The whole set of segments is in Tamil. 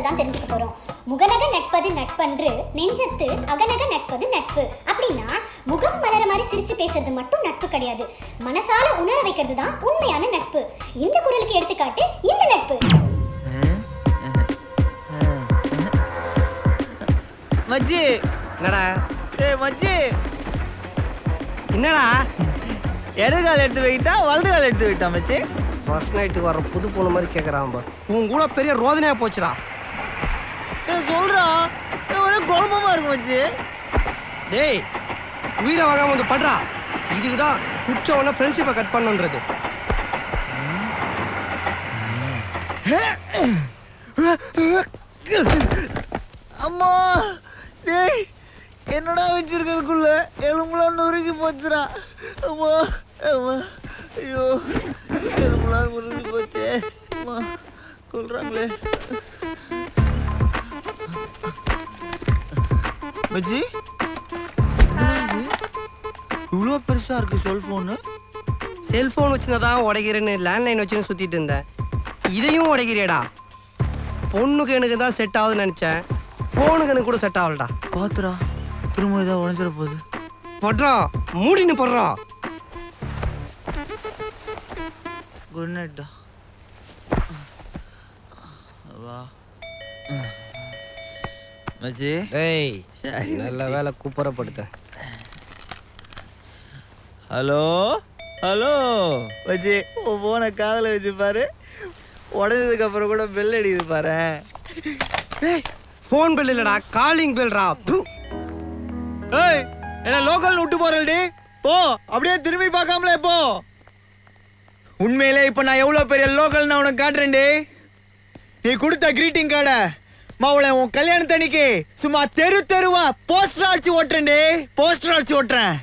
கருத்துக்கள் தான் தெரிஞ்சுக்க போறோம். முகநக நட்பது நட்பன்று, நெஞ்சத்து அகநக நட்பது நட்பு. அப்படின்னா முகம் மலர மாதிரி சிரிச்சு பேசுறது மட்டும் நட்பு கிடையாது, மனசால உணர வைக்கிறது தான் உண்மையான நட்பு. இந்த குரலுக்கு எடுத்துக்காட்டு இந்த நட்பு. மச்சி என்னடா மச்சி என்னடா இடதுகால் எடுத்து வைக்கிட்டா வலதுகால் எடுத்து வைக்கிட்டா மச்சி? ஃபர்ஸ்ட் நைட்டுக்கு வர புது பொண்ணு மாதிரி கேட்குறான். உன் கூட பெரிய ரோதனையாக போச்சுடா. சொல்றா ஒரே குழப்பமா இருக்கு மச்சி. டேய் உயிரை வாங்காம வந்து படுறா. இதுக்கு தான் குடிச்ச உடனே ஃப்ரெண்ட்ஷிப்பை கட் பண்ணுன்றது. அம்மா டேய் என்னடா வச்சிருக்கிறதுக்குள்ள எலும்புலாம் நொறுக்கி போச்சுடா. அம்மா அம்மா ஐயோ எலும்புலாம் நொறுக்கி போச்சே. அம்மா சொல்றாங்களே மச்சி. இவ்வளோ பெருசா இருக்கு செல்போனு. செல்ஃபோன் வச்சுருந்ததான் உடைக்கிறேன்னு லேண்ட்லைன் வச்சுன்னு சுற்றிட்டு இருந்தேன். இதையும் உடைக்கிறியடா. பொண்ணுக்கு எனக்கு தான் செட் ஆகுதுன்னு நினச்சேன், ஃபோனுக்கு எனக்கு கூட செட் ஆகலடா. பாத்துடா திரும்ப ஏதாவது உடஞ்சிட போகுது. படுறான் மூடின்னு படுறான். குட் நைட்டா. வா மச்சி. ஏய் நல்ல வேலை கூப்பிடப்படுத்தேன். ஹலோ ஹலோ மச்சி, போன காதில் வச்சு பாரு, உடஞ்சதுக்கு அப்புறம் கூட பெல் அடிக்குது பாரு. ஏய் ஃபோன் பெல் இல்லடா, காலிங் பெல்ரா. ஏய் என்ன லோக்கல் விட்டு போறேன்டி, போ அப்படியே திரும்பி பார்க்காமலே போ. உண்மையிலே இப்போ நான் எவ்வளோ பெரிய லோக்கல் நான் உனக்கு காட்டுறேன்டி. நீ கொடுத்த கிரீட்டிங் கார்டை மாவுளை உன் கல்யாணத்தன்னைக்கு சும்மா தெரு தெருவா போஸ்டர் அடிச்சு ஓட்டுறேன்டி, போஸ்டர் அடிச்சு ஓட்டுறேன்.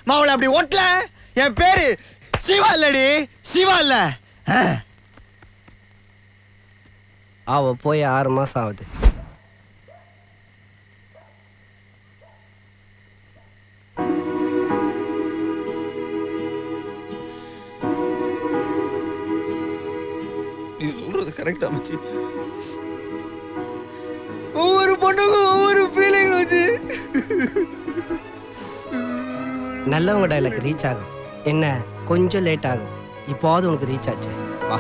மாவுளை அப்படி ஓட்டல என் பேரு சிவா இல்லடி, சிவா இல்ல. அவ போய் 6 மாசம் ஆகுது. நீ சொல்றது கரெக்டா மச்சி. ஒவ்வொரு பொண்ணுக்கும் ஒவ்வொரு ஃபீலிங் வச்சு. நல்லவங்க டைலாக் ரீச் ஆகும், என்ன கொஞ்சம் லேட் ஆகும். இப்போது உனக்கு ரீச் ஆச்சு. வா.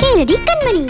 கேளடி கண்மணி.